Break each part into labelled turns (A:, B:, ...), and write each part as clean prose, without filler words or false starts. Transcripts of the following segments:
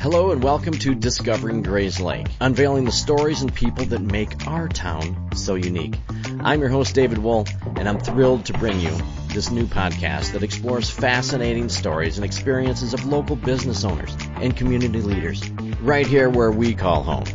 A: Hello and welcome to Discovering Grayslake, unveiling the stories and people that make our town so unique. I'm your host, David Wool, and I'm thrilled to bring you this new podcast that explores fascinating stories and experiences of local business owners and community leaders, right here where we call home.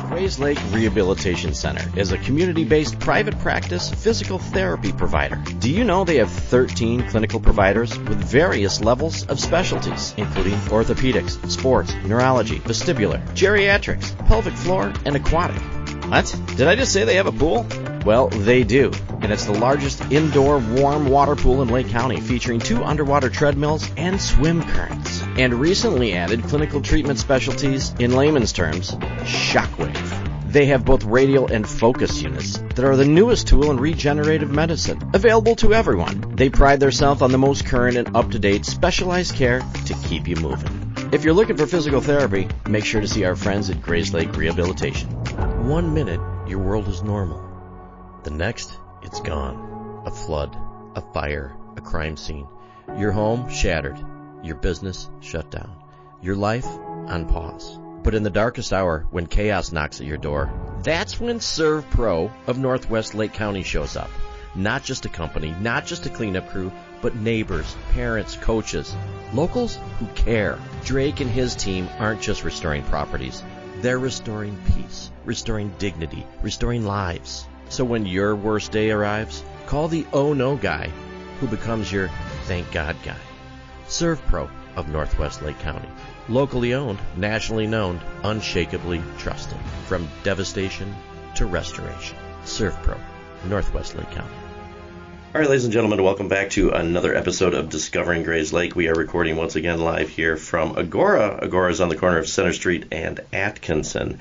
A: Grayslake Rehabilitation Center is a community-based private practice physical therapy provider. Do you know they have 13 clinical providers with various levels of specialties, including orthopedics, sports, neurology, vestibular, geriatrics, pelvic floor, and aquatic? What? Did I just say they have a pool? Well, they do, and it's the largest indoor warm water pool in Lake County, featuring 2 underwater treadmills and swim currents. And recently added clinical treatment specialties, in layman's terms, shockwave. They have both radial and focus units that are the newest tool in regenerative medicine, available to everyone. They pride themselves on the most current and up-to-date specialized care to keep you moving. If you're looking for physical therapy, make sure to see our friends at Grayslake Rehabilitation. 1 minute, your world is normal. The next, it's gone. A flood, a fire, a crime scene. Your home shattered. Your business shut down. Your life on pause. But in the darkest hour, when chaos knocks at your door, that's when Serve Pro of Northwest Lake County shows up. Not just a company, not just a cleanup crew, but neighbors, parents, coaches, locals who care. Drake and his team aren't just restoring properties. They're restoring peace, restoring dignity, restoring lives. So when your worst day arrives, call the oh no guy who becomes your thank God guy. Serve Pro of Northwest Lake County. Locally owned, nationally known, unshakably trusted. From devastation to restoration. Serve Pro, Northwest Lake County. All right, ladies and gentlemen, welcome back to another episode of Discovering Grayslake. We are recording once again live here from Agora. Agora is on the corner of Center Street and Atkinson.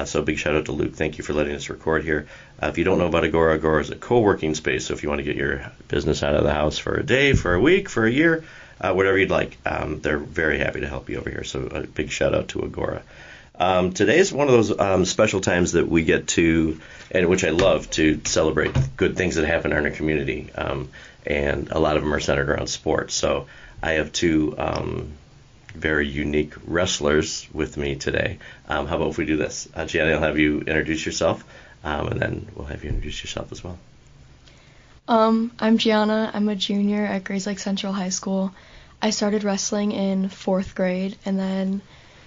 A: So big shout out to Luke. Thank you for letting us record here. If you don't know about Agora, Agora is a co-working space. So if you want to get your business out of the house for a day, for a week, for a year, whatever you'd like, they're very happy to help you over here. So a big shout out to Agora. Today is one of those special times that we get to, and which I love, to celebrate good things that happen in our community, and a lot of them are centered around sports. So I have 2 very unique wrestlers with me today. How about if we do this? Gianna, I'll have you introduce yourself, and then we'll have you introduce yourself as well.
B: I'm Gianna. I'm a junior at Grayslake Central High School. I started wrestling in 4th grade, and then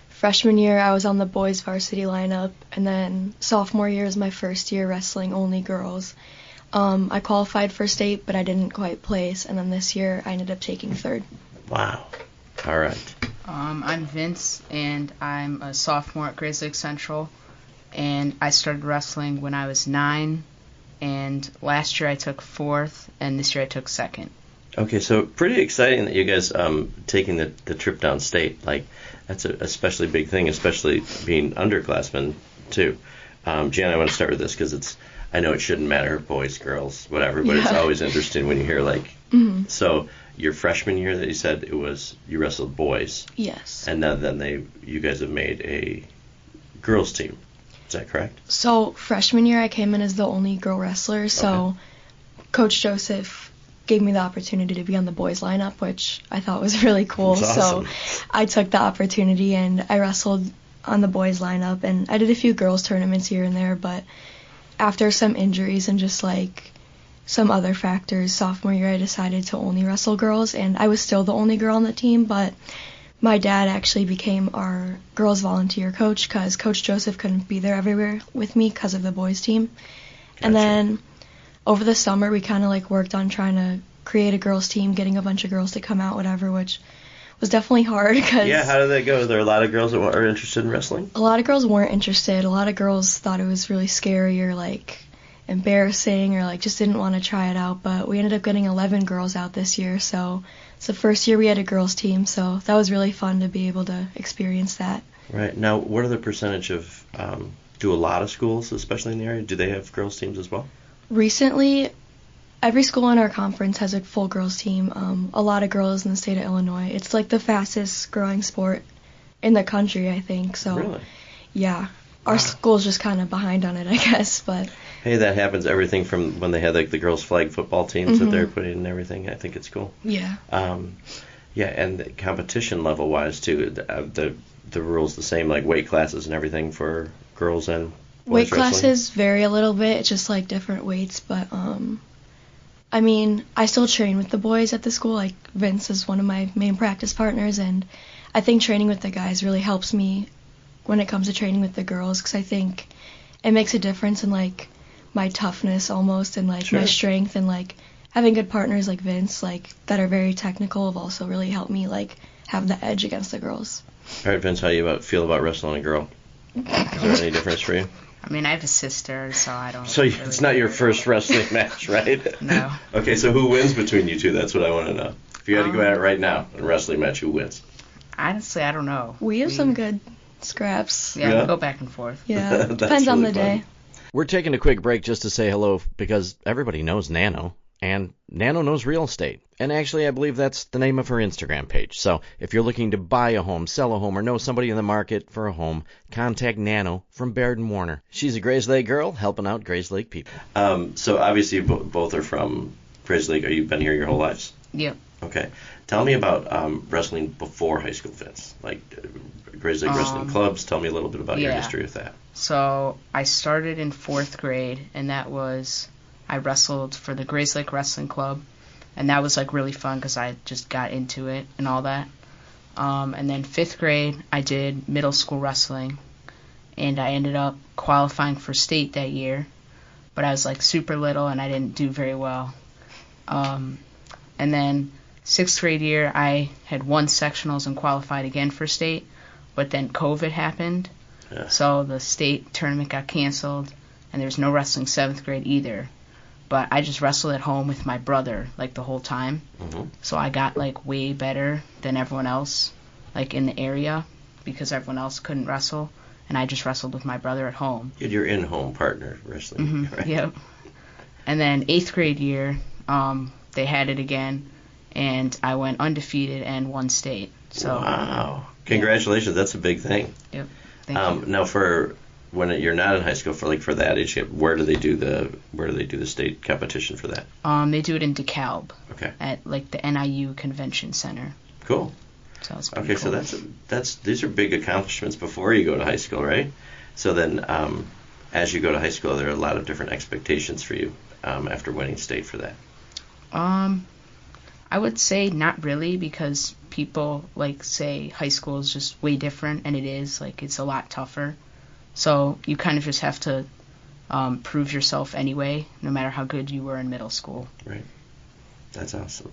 B: freshman year, I was on the boys varsity lineup, and then sophomore year is my first year wrestling only girls. I qualified for state, but I didn't quite place, and then this year I ended up taking 3rd.
A: Wow. All right.
C: I'm Vince, and I'm a sophomore at Grayslake Central, and I started wrestling when I was 9, and last year I took 4th, and this year I took 2nd.
A: Okay, so pretty exciting that you guys taking the trip downstate. Like, that's a especially big thing, especially being underclassmen too. Gianna, I want to start with this because I know it shouldn't matter, boys, girls, whatever, but It's always interesting when you hear So your freshman year that you said you wrestled boys.
B: Yes.
A: And then you guys have made a girls team. Is that correct?
B: So freshman year I came in as the only girl wrestler, so Coach Joseph gave me the opportunity to be on the boys lineup, which I thought was really cool.
A: That's awesome.
B: So I took the opportunity and I wrestled on the boys lineup, and I did a few girls tournaments here and there, but after some injuries and just some other factors, sophomore year I decided to only wrestle girls, and I was still the only girl on the team, but my dad actually became our girls volunteer coach because Coach Joseph couldn't be there everywhere with me because of the boys team. Gotcha. And then over the summer, we kind of worked on trying to create a girls' team, getting a bunch of girls to come out, whatever, which was definitely hard.
A: Yeah, how did that go? Were there a lot of girls that were interested in wrestling?
B: A lot of girls weren't interested. A lot of girls thought it was really scary or embarrassing or just didn't want to try it out. But we ended up getting 11 girls out this year, so it's the first year we had a girls' team. So that was really fun to be able to experience that.
A: Right. Now, what are the percentage of, do a lot of schools, especially in the area, do they have girls' teams as well?
B: Recently, every school in our conference has a full girls team. A lot of girls in the state of Illinois. It's the fastest growing sport in the country, I think. So,
A: really?
B: Yeah. Our school's just kind of behind on it, I guess. But
A: hey, that happens. Everything from when they had the girls' flag football teams that they're putting in and everything. I think it's cool.
B: Yeah.
A: Yeah, and the competition level-wise, too, the rules the same, like weight classes and everything for girls and boys
B: Weight
A: wrestling?
B: classes vary a little bit. It's just, like, different weights, but, I mean, I still train with the boys at the school. Like, Vince is one of my main practice partners, and I think training with the guys really helps me when it comes to training with the girls, because I think it makes a difference in, like, my toughness almost, and, like,
A: Sure.
B: my strength, and, like, having good partners like Vince, like, that are very technical have also really helped me, like, have the edge against the girls.
A: All right, Vince, how do you feel about wrestling a girl? Is there any difference for you?
C: I mean, I have a sister, so I don't.
A: So
C: really
A: it's not your first wrestling match, right?
C: No.
A: Okay, so who wins between you two? That's what I want to know. If you had to go at it right now in a wrestling match, who wins?
C: Honestly, I don't know.
B: We have some good scraps.
C: Yeah,
A: Yeah?
C: we go back and forth.
B: Yeah,
A: That's
B: depends on
A: really
B: the
A: fun.
B: day.
A: We're taking a quick break just to say hello because everybody knows Nano, and Nano knows real estate. And actually, I believe that's the name of her Instagram page. So if you're looking to buy a home, sell a home, or know somebody in the market for a home, contact Nano from Baird & Warner. She's a Grayslake girl helping out Grayslake people. So obviously, both are from Grayslake. You've been here your whole lives?
C: Yep.
A: Okay. Tell me about wrestling before high school, Vince. Like Grayslake Wrestling Clubs. Tell me a little bit about your
C: yeah.
A: history with that.
C: So I started in 4th grade, and that was, I wrestled for the Grayslake Wrestling Club, and that was like really fun because I just got into it and all that. And then 5th grade, I did middle school wrestling, and I ended up qualifying for state that year, but I was like super little and I didn't do very well. And then 6th grade year, I had won sectionals and qualified again for state, but then COVID happened.
A: Yeah.
C: So the state tournament got canceled, and there was no wrestling 7th grade either. But I just wrestled at home with my brother, like, the whole time.
A: Mm-hmm.
C: So I got, like, way better than everyone else, like, in the area, because everyone else couldn't wrestle. And I just wrestled with my brother at home.
A: You had your in-home partner wrestling, right?
C: Yep. And then 8th grade year, they had it again, and I went undefeated and won state. So
A: Wow. Congratulations. Yeah. That's a big thing.
C: Yep. Thank you.
A: Now, for when you're not in high school, for that age, where do they do the state competition for that?
C: They do it in DeKalb.
A: Okay.
C: At like the NIU Convention Center.
A: Cool.
C: So it's pretty cool.
A: So these are big accomplishments before you go to high school, right? So then, as you go to high school, there are a lot of different expectations for you after winning state for that.
C: I would say not really, because people like say high school is just way different, and it is. Like, it's a lot tougher. So you kind of just have to prove yourself anyway, no matter how good you were in middle school.
A: Right. That's awesome.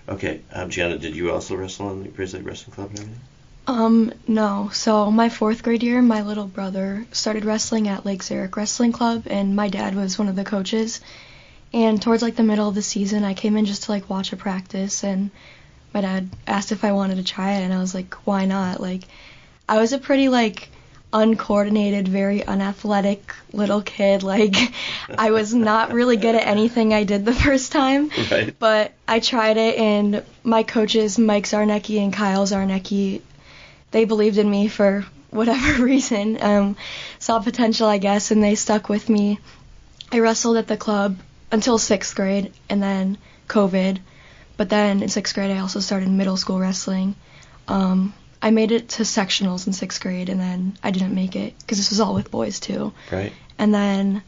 A: Okay, Gianna, did you also wrestle in the Grayslake Wrestling Club and everything?
B: No. So my 4th grade year, my little brother started wrestling at Lake Zurich Wrestling Club, and my dad was one of the coaches. And towards, like, the middle of the season, I came in just to, like, watch a practice, and my dad asked if I wanted to try it, and I was like, why not? Like, I was a pretty, like, uncoordinated, very unathletic little kid. Like, I was not really good at anything I did the first time.
A: Right.
B: But I tried it, and my coaches, Mike Zarnecki and Kyle Zarnecki, they believed in me for whatever reason. Saw potential, I guess, and they stuck with me. I wrestled at the club until 6th grade, and then COVID. But then in 6th grade, I also started middle school wrestling. I made it to sectionals in 6th grade, and then I didn't make it because this was all with boys too.
A: Right.
B: And then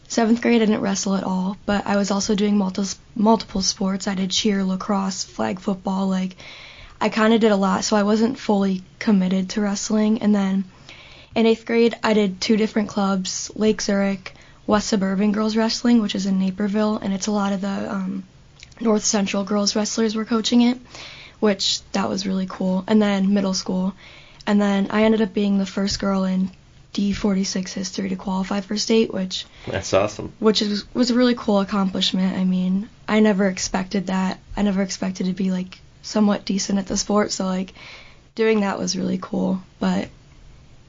B: 7th grade, I didn't wrestle at all, but I was also doing multiple sports. I did cheer, lacrosse, flag football. Like, I kind of did a lot, so I wasn't fully committed to wrestling. And then in 8th grade, I did 2 different clubs, Lake Zurich, West Suburban Girls Wrestling, which is in Naperville, and it's a lot of the North Central girls wrestlers were coaching it, which that was really cool. And then middle school. And then I ended up being the first girl in D46 history to qualify for state, which
A: That's awesome.
B: Which was a really cool accomplishment. I mean, I never expected that. I never expected to be, like, somewhat decent at the sport, so, like, doing that was really cool. But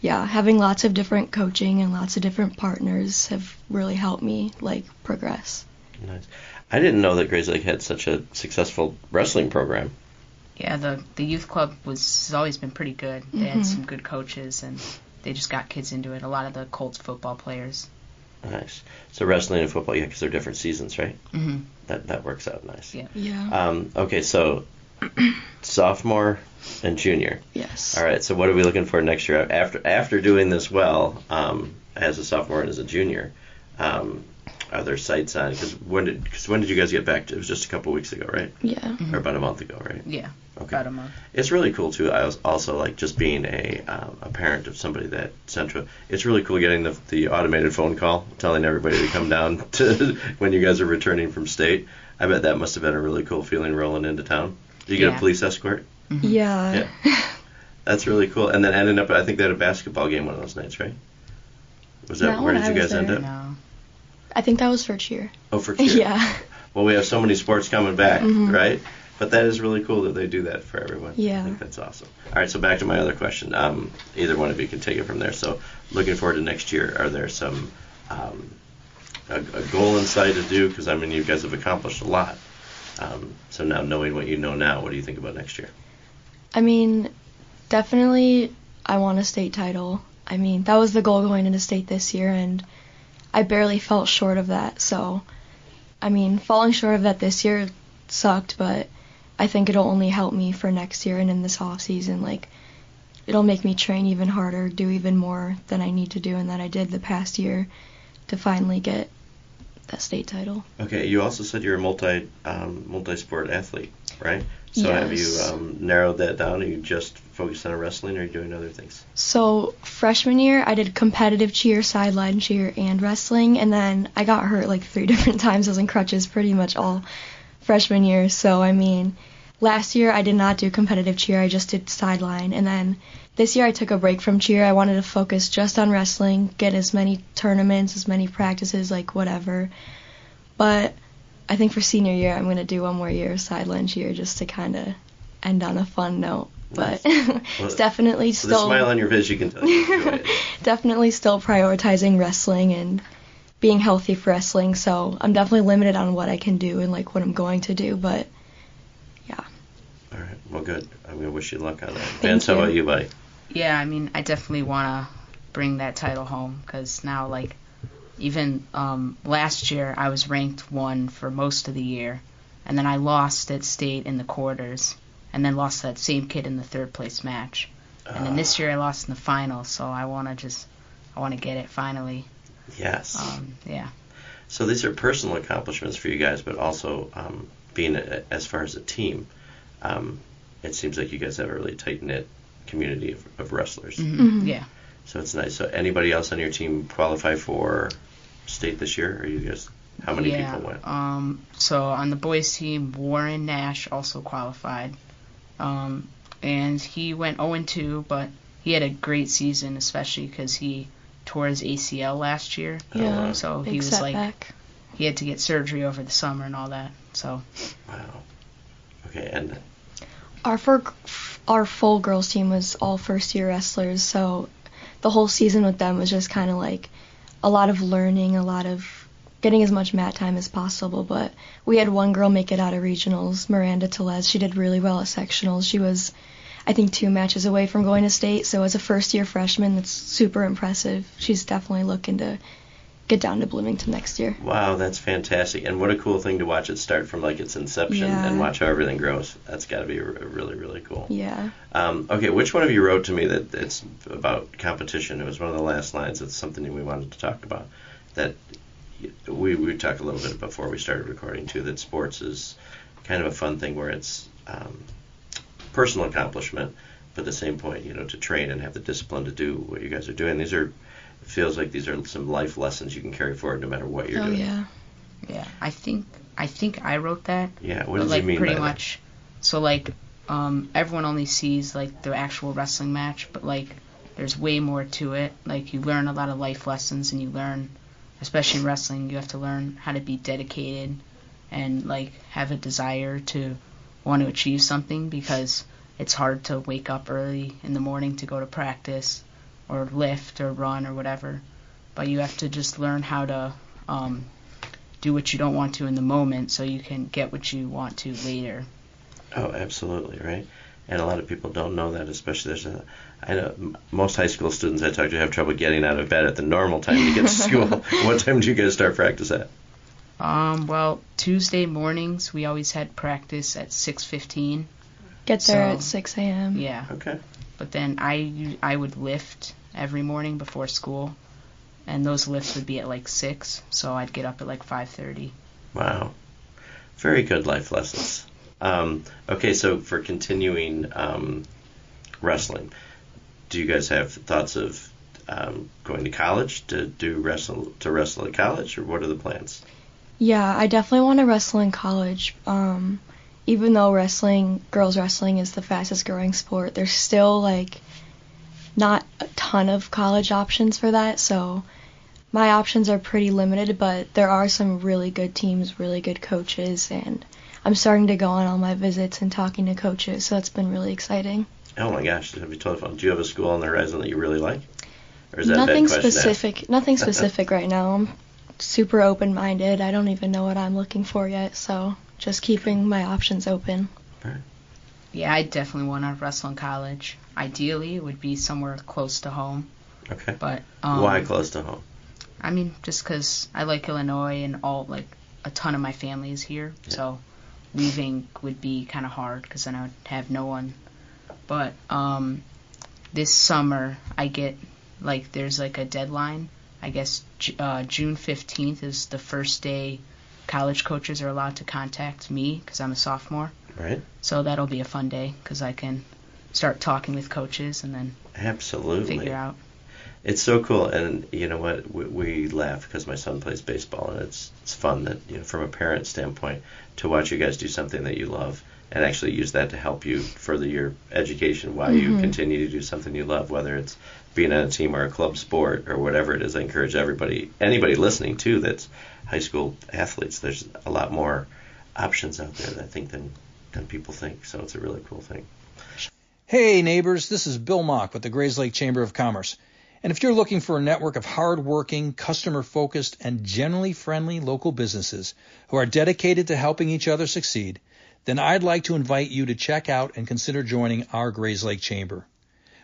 B: yeah, having lots of different coaching and lots of different partners have really helped me, like, progress.
A: Nice. I didn't know that Grayslake had such a successful wrestling program.
C: Yeah, the youth club has always been pretty good. They had some good coaches, and they just got kids into it. A lot of the Colts football players.
A: Nice. So wrestling and football, yeah, because they're different seasons, right?
C: Mm-hmm.
A: That works out nice.
C: Yeah.
B: Yeah.
A: Okay, so sophomore and junior.
B: Yes.
A: All right. So what are we looking for next year after doing this well as a sophomore and as a junior? Are there sights on? Because when did you guys get back? It was just a couple weeks ago, right?
B: Yeah.
C: Mm-hmm.
A: Or about a month ago, right?
C: Yeah.
A: Okay.
C: About a month.
A: It's really cool too. I was also like just being a parent of somebody that Central. It's really cool getting the automated phone call telling everybody to come down to when you guys are returning from state. I bet that must have been a really cool feeling rolling into town. Did you get a police escort?
B: Mm-hmm. Yeah.
A: That's really cool. And then ending up, I think they had a basketball game one of those nights, right? Was that where did you guys end up?
C: No.
B: I think that was for cheer.
A: Oh, for cheer.
B: Yeah.
A: Well, we have so many sports coming back,
B: Mm-hmm.
A: right? But that is really cool that they do that for everyone.
B: Yeah.
A: I think that's awesome. All right, so back to my other question. Either one of you can take it from there. So looking forward to next year, are there some a goal in sight to do? Because, I mean, you guys have accomplished a lot. So now knowing what you know now, what do you think about next year?
B: I mean, definitely I want a state title. I mean, that was the goal going into state this year, and I barely fell short of that. So, I mean, falling short of that this year sucked, but I think it'll only help me for next year and in this off season. Like, it'll make me train even harder, do even more than I need to do and that I did the past year to finally get that state title.
A: Okay, you also said you're a multi-sport athlete, right? So
B: Yes.
A: have you narrowed that down? Are you just focused on wrestling, or are you doing other things?
B: So freshman year, I did competitive cheer, sideline cheer, and wrestling, and then I got hurt like 3 different times. I was in crutches pretty much all freshman year. So, I mean, last year I did not do competitive cheer. I just did sideline, and then this year I took a break from cheer. I wanted to focus just on wrestling, get as many tournaments, as many practices, like whatever. But I think for senior year, I'm going to do one more year of sideline cheer just to kind of end on a fun note. But it's definitely still...
A: The smile on your face, you can tell you enjoy it.
B: Definitely still prioritizing wrestling and being healthy for wrestling. So I'm definitely limited on what I can do and like what I'm going to do. But yeah.
A: All right. Well, good. I'm going to wish you luck on that.
B: Thank
A: Vince, how
B: you.
A: about you, buddy?
C: Yeah, I mean, I definitely want to bring that title home because now, like, even last year I was ranked 1 for most of the year, and then I lost at state in the quarters, and then lost to that same kid in the 3rd place match. And then this year I lost in the finals, so I want to get it finally.
A: Yes.
C: Yeah.
A: So these are personal accomplishments for you guys, but also being as far as a team, it seems like you guys have a really tight-knit community of wrestlers.
C: Mm-hmm.
B: Mm-hmm.
C: Yeah.
A: So it's nice. So anybody else on your team qualify for state this year? Or you guys, how many people went?
C: So on the boys team, Warren Nash also qualified. And he went 0-2, but he had a great season, especially because he tore his ACL last year.
B: Yeah.
C: So
B: big
C: he was
B: setback.
C: like, he had to get surgery over the summer and all that. So.
A: Wow. Okay, and
B: Our full girls team was all first-year wrestlers, so the whole season with them was just kind of like a lot of learning, a lot of getting as much mat time as possible. But we had one girl make it out of regionals, Miranda Telez. She did really well at sectionals. She was, I think, 2 matches away from going to state, so as a first-year freshman, that's super impressive. She's definitely looking to get down to Bloomington next year.
A: wow, that's fantastic. And what a cool thing to watch it start from like its inception
B: Yeah.
A: and watch how everything grows. That's got to be really, really cool.
B: Yeah.
A: Okay, which one of you wrote to me that it's about competition? It was one of the last lines. It's something we wanted to talk about. That we talked a little bit before we started recording too, that sports is kind of a fun thing where it's personal accomplishment, but at the same point, to train and have the discipline to do what you guys are doing. It feels like these are some life lessons you can carry forward no matter what you're doing.
B: Oh, yeah.
C: Yeah, I think I wrote that.
A: Yeah, what does
C: like,
A: he mean
C: pretty
A: by
C: much. So like, everyone only sees like the actual wrestling match, but like, there's way more to it. Like, you learn a lot of life lessons, and you learn, especially in wrestling, you have to learn how to be dedicated and like have a desire to want to achieve something, because it's hard to wake up early in the morning to go to practice or lift or run or whatever. But you have to just learn how to do what you don't want to in the moment so you can get what you want to later.
A: Oh, absolutely, right? And a lot of people don't know that, especially I know most high school students I talk to have trouble getting out of bed at the normal time to get to school. What time do you guys start practice at?
C: Well, Tuesday mornings we always had practice at 6:15,
B: Get there at 6 a.m.
C: Yeah.
D: Okay.
C: But then I would lift every morning before school, and those lifts would be at like 6, so I'd get up at like 5:30.
D: Wow. Very good life lessons. Okay, so for continuing wrestling, do you guys have thoughts of going to college to wrestle at college, or what are the plans?
B: Yeah, I definitely want to wrestle in college. Even though girls wrestling is the fastest growing sport, there's still like not a ton of college options for that, so my options are pretty limited, but there are some really good teams, really good coaches, and I'm starting to go on all my visits and talking to coaches, so that's been really exciting.
D: Oh my gosh, that'd be totally fun. Do you have a school on the horizon that you really like? Or is that
B: nothing
D: a bad question
B: specific. Nothing specific right now. I'm super open-minded. I don't even know what I'm looking for yet, so just keeping my options open.
D: Right.
C: Yeah, I definitely want to wrestle in college. Ideally, it would be somewhere close to home.
D: Okay.
C: But
D: why close to home?
C: I mean, just because I like Illinois and a ton of my family is here, so leaving would be kind of hard because then I would have no one. But this summer I get there's a deadline. I guess June 15th is the first day college coaches are allowed to contact me because I'm a sophomore.
D: Right.
C: So that'll be a fun day because I can start talking with coaches and then figure out.
D: It's so cool, and you know what? We laugh because my son plays baseball, and it's fun that from a parent standpoint to watch you guys do something that you love and actually use that to help you further your education while you continue to do something you love, whether it's being on a team or a club sport or whatever it is. I encourage anybody listening too that's high school athletes. There's a lot more options out there, I think, than people think. So it's a really cool thing.
E: Hey neighbors, this is Bill Mock with the Grayslake Chamber of Commerce. And if you're looking for a network of hard-working, customer-focused, and generally friendly local businesses who are dedicated to helping each other succeed, then I'd like to invite you to check out and consider joining our Grayslake Chamber.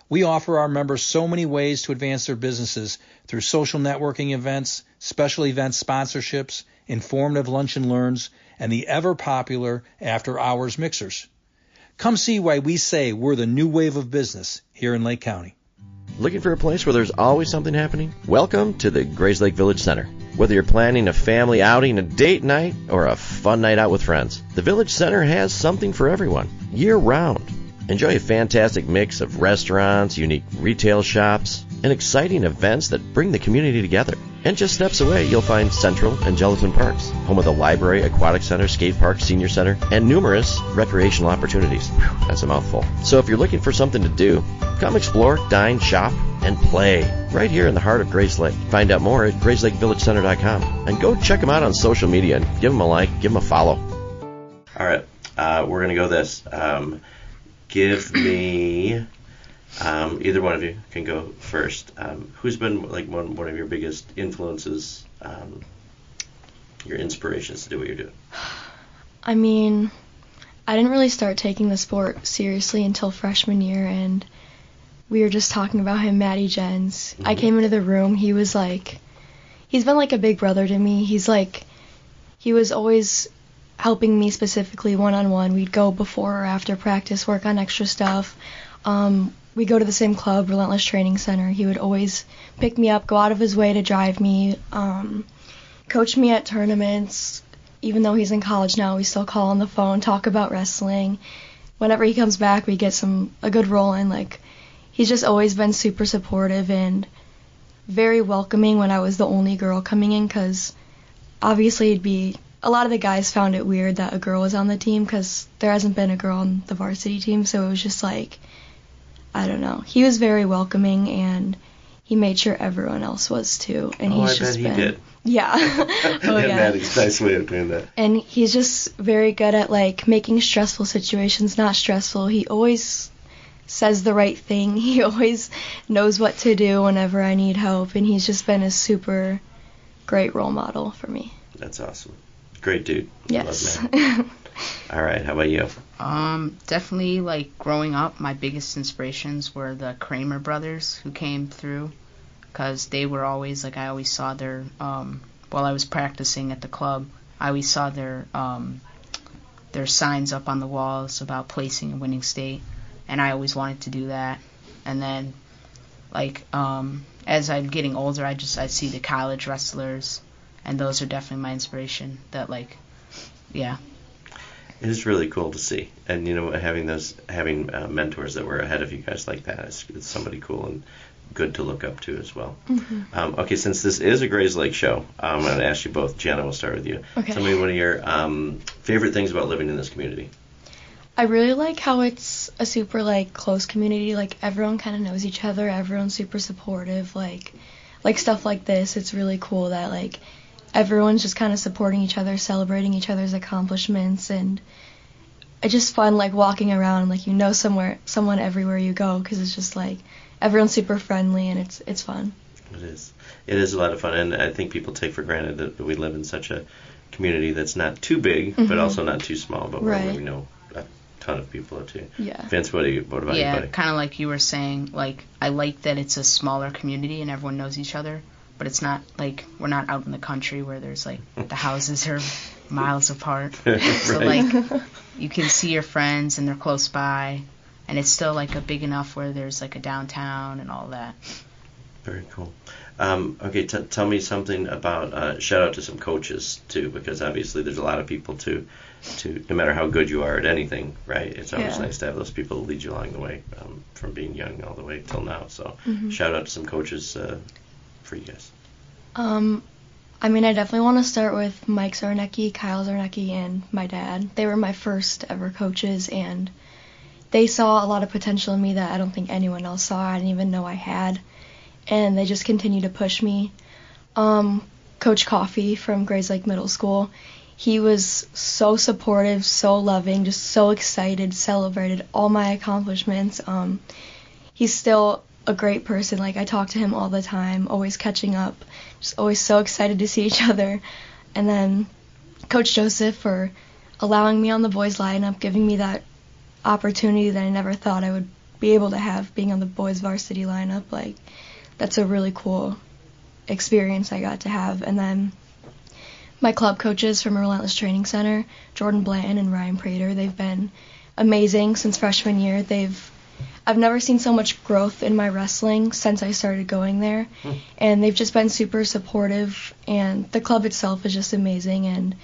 E: We offer our members so many ways to advance their businesses through social networking events, special event sponsorships, informative lunch and learns, and the ever-popular after-hours mixers. Come see why we say we're the new wave of business here in Lake County.
A: Looking for a place where there's always something happening? Welcome to the Grayslake Village Center. Whether you're planning a family outing, a date night, or a fun night out with friends, the Village Center has something for everyone, year-round. Enjoy a fantastic mix of restaurants, unique retail shops, and exciting events that bring the community together. And just steps away, you'll find Central and Gelatin Parks, home of the library, aquatic center, skate park, senior center, and numerous recreational opportunities. Whew, that's a mouthful. So if you're looking for something to do, come explore, dine, shop, and play right here in the heart of Grayslake. Find out more at grayslakevillagescenter.com. And go check them out on social media and give them a like, give them a follow.
D: All right, we're going to go this. Give me... either one of you can go first. Who's been one of your biggest influences, your inspirations to do what you're doing?
B: I mean, I didn't really start taking the sport seriously until freshman year, and we were just talking about him, Matty Jens. Mm-hmm. I came into the room, he's been like a big brother to me. He was always helping me specifically one-on-one. We'd go before or after practice, work on extra stuff. We go to the same club, Relentless Training Center. He would always pick me up, go out of his way to drive me, coach me at tournaments. Even though he's in college now, we still call on the phone, talk about wrestling. Whenever he comes back, we get a good roll in. He's just always been super supportive and very welcoming when I was the only girl coming in, because obviously a lot of the guys found it weird that a girl was on the team because there hasn't been a girl on the varsity team, so it was just I don't know. He was very welcoming, and he made sure everyone else was too. And
D: I bet he did.
B: Yeah. Oh yeah.
D: Maddie's nice way of doing that.
B: And he's just very good at making stressful situations not stressful. He always says the right thing. He always knows what to do whenever I need help, and he's just been a super great role model for me.
D: That's awesome. Great dude.
B: Yes.
D: Love Matt. All right, how about you?
C: Definitely, growing up, my biggest inspirations were the Kramer brothers who came through, because they were always, I always saw their, while I was practicing at the club, I always saw their there's signs up on the walls about placing and winning state, and I always wanted to do that. And then, like, as I'm getting older, I see the college wrestlers, and those are definitely my inspiration. That, like, yeah.
D: It is really cool to see, and having mentors that were ahead of you guys like that is somebody cool and good to look up to as well.
B: Mm-hmm.
D: Okay, since this is a Grayslake show, I'm going to ask you both. Gianna, we'll start with you.
B: Okay.
D: Tell me one of your favorite things about living in this community.
B: I really like how it's a super, like, close community. Like, everyone kind of knows each other. Everyone's super supportive. Like stuff like this, it's really cool that, like, everyone's just kind of supporting each other, celebrating each other's accomplishments, and it's just fun, like, walking around and, like, someone everywhere you go, because it's just, like, everyone's super friendly, and it's fun.
D: It is. It is a lot of fun, and I think people take for granted that we live in such a community that's not too big, but also not too small, but where we know a ton of people too.
B: Yeah.
D: Vince, what about you, buddy?
C: Yeah, kind of like you were saying, like, I like that it's a smaller community and everyone knows each other, but it's not, like, we're not out in the country where there's, like, the houses are miles apart. So, like, you can see your friends and they're close by, and it's still, like, a big enough where there's, like, a downtown and all that.
D: Very cool. Okay, tell me something about, shout out to some coaches, too, because obviously there's a lot of people to no matter how good you are at anything, right? It's always nice to have those people lead you along the way, from being young all the way till now. So shout out to some coaches for you guys.
B: I mean, I definitely want to start with Mike Zarnecki, Kyle Zarnecki, and my dad. They were my first ever coaches, and they saw a lot of potential in me that I don't think anyone else saw. I didn't even know I had, and they just continue to push me. Coach Coffey from Grayslake Middle School, he was so supportive, so loving, just so excited, celebrated all my accomplishments. He's still a great person. Like, I talk to him all the time, always catching up, just always so excited to see each other. And then Coach Joseph for allowing me on the boys lineup, giving me that opportunity that I never thought I would be able to have, being on the boys varsity lineup. Like, that's a really cool experience I got to have. And then my club coaches from Relentless Training Center, Jordan Blanton and Ryan Prater, they've been amazing since freshman year. I've never seen so much growth in my wrestling since I started going there, and they've just been super supportive, and the club itself is just amazing, and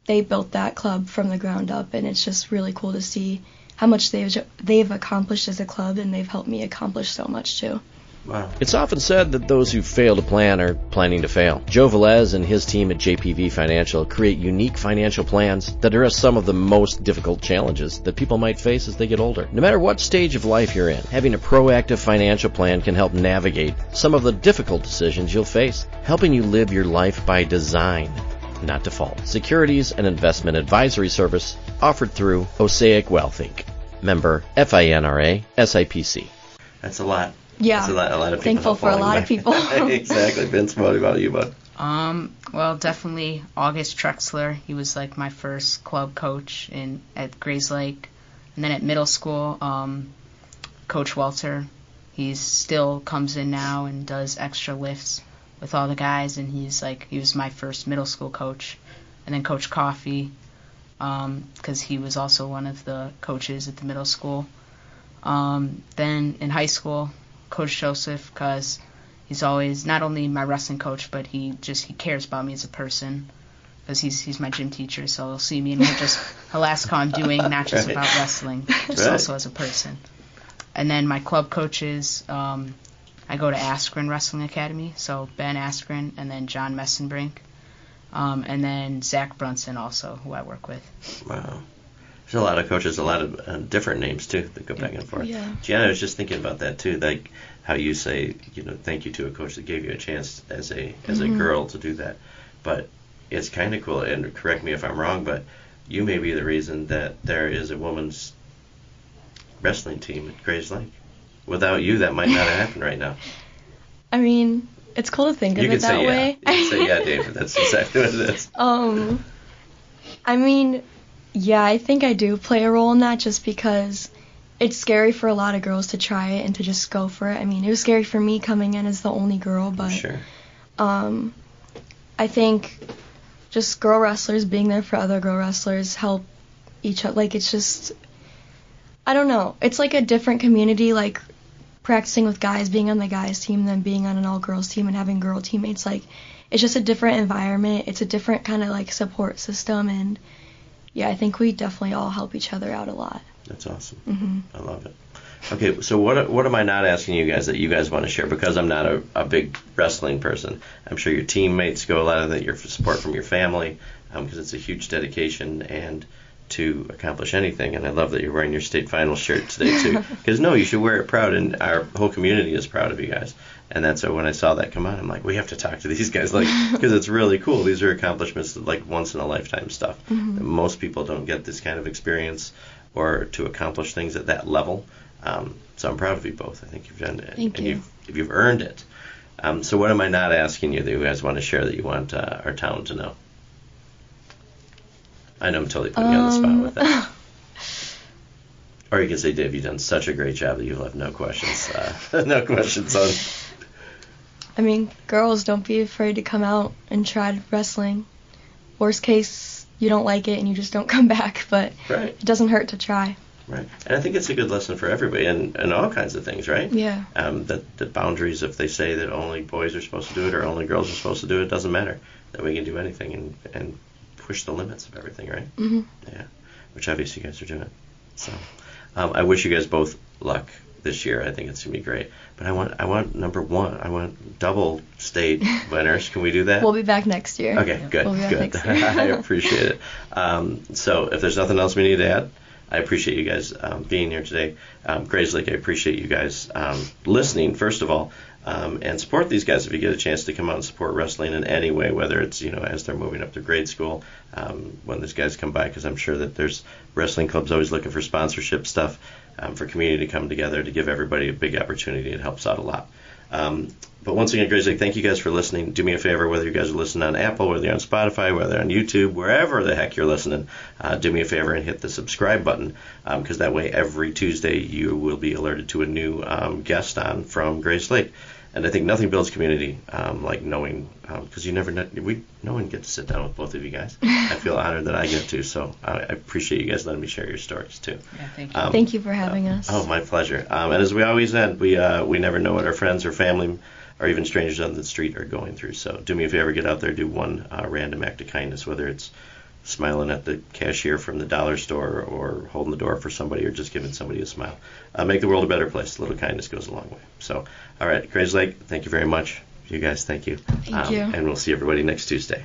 B: they built that club from the ground up, and it's just really cool to see how much they've accomplished as a club, and they've helped me accomplish so much too.
D: Wow.
A: It's often said that those who fail to plan are planning to fail. Joe Velez and his team at JPV Financial create unique financial plans that address some of the most difficult challenges that people might face as they get older. No matter what stage of life you're in, having a proactive financial plan can help navigate some of the difficult decisions you'll face, helping you live your life by design, not default. Securities and investment advisory service offered through Osaic Wealth Inc. Member FINRA SIPC.
D: That's a lot.
B: Yeah,
D: that's a lot of people.
B: Thankful for a lot of people.
D: Exactly. Vince, what about you, bud?
C: Well, definitely August Trexler. He was, like, my first club coach at Grayslake. And then at middle school, Coach Welter. He still comes in now and does extra lifts with all the guys, and he was my first middle school coach. And then Coach Coffey, because he was also one of the coaches at the middle school. Then in high school, Coach Joseph, because he's always not only my wrestling coach, but he cares about me as a person, because he's my gym teacher, so he'll see me and he'll ask how I'm doing, not just about wrestling, just also as a person. And then my club coaches, I go to Askren Wrestling Academy, so Ben Askren and then John Messenbrink, and then Zach Brunson also, who I work with.
D: Wow. There's a lot of coaches, a lot of different names, too, that go back and forth.
B: Yeah.
D: Gianna, I was just thinking about that, too, like how you say, thank you to a coach that gave you a chance as a girl to do that. But it's kind of cool, and correct me if I'm wrong, but you may be the reason that there is a women's wrestling team at Grayslake. Without you, that might not have happened right now.
B: I mean, it's cool to think of it that way.
D: You can say yeah, David. That's exactly what it is.
B: I mean, yeah, I think I do play a role in that, just because it's scary for a lot of girls to try it and to just go for it. I mean, it was scary for me coming in as the only girl, but
D: sure.
B: I think just girl wrestlers being there for other girl wrestlers help each other. Like, it's just, I don't know. It's like a different community, like practicing with guys, being on the guys team, than being on an all-girls team and having girl teammates. Like, it's just a different environment. It's a different kind of like support system, and yeah, I think we definitely all help each other out a lot.
D: That's awesome.
B: Mm-hmm.
D: I love it. Okay, so what am I not asking you guys that you guys want to share? Because I'm not a big wrestling person. I'm sure your teammates go a lot of that, your support from your family, because it's a huge dedication and to accomplish anything. And I love that you're wearing your state finals shirt today too. Because no, you should wear it proud, and our whole community is proud of you guys. And that's when I saw that come on, I'm like, we have to talk to these guys, like, because it's really cool. These are accomplishments that, like, once in a lifetime stuff.
B: Mm-hmm.
D: Most people don't get this kind of experience or to accomplish things at that level. So I'm proud of you both. I think you've done it.
B: Thank you.
D: You've earned it. So what am I not asking you that you guys want to share that you want our town to know? I know I'm totally putting you on the spot with that. Or you can say, Dave, you've done such a great job that you'll have no questions. No questions on.
B: I mean, girls, don't be afraid to come out and try wrestling. Worst case, you don't like it and you just don't come back, but
D: Right.
B: It doesn't hurt to try.
D: Right. And I think it's a good lesson for everybody and all kinds of things, right?
B: Yeah.
D: That boundaries, if they say that only boys are supposed to do it or only girls are supposed to do it, it doesn't matter. That we can do anything and push the limits of everything, right?
B: Mm-hmm.
D: Yeah. Which obviously you guys are doing. So I wish you guys both luck this year. I think it's going to be great. But I want number one. I want double state winners. Can we do that?
B: We'll be back next year.
D: Okay, good,
B: We'll be back
D: good.
B: next year.
D: I appreciate it. So if there's nothing else we need to add, I appreciate you guys being here today. Grayslake, I appreciate you guys listening, first of all, and support these guys if you get a chance to come out and support wrestling in any way, whether it's, as they're moving up to grade school, when these guys come by, because I'm sure that there's wrestling clubs always looking for sponsorship stuff, for community to come together to give everybody a big opportunity. It helps out a lot. But once again, Grayslake, thank you guys for listening. Do me a favor, whether you guys are listening on Apple, whether you're on Spotify, whether you're on YouTube, wherever the heck you're listening, do me a favor and hit the subscribe button, because that way every Tuesday you will be alerted to a new guest on from Grayslake. And I think nothing builds community like knowing, because you never know, no one gets to sit down with both of you guys. I feel honored that I get to, so I appreciate you guys letting me share your stories too.
C: Yeah, thank you.
B: Thank you for having us.
D: Oh, my pleasure. And as we always end, we never know what our friends or family or even strangers on the street are going through. So do me a favor, get out there, do one random act of kindness, whether it's smiling at the cashier from the dollar store or holding the door for somebody or just giving somebody a smile. Make the world a better place. A little kindness goes a long way. So, all right, Grayslake, thank you very much. You guys, thank you.
B: Thank you.
D: And we'll see everybody next Tuesday.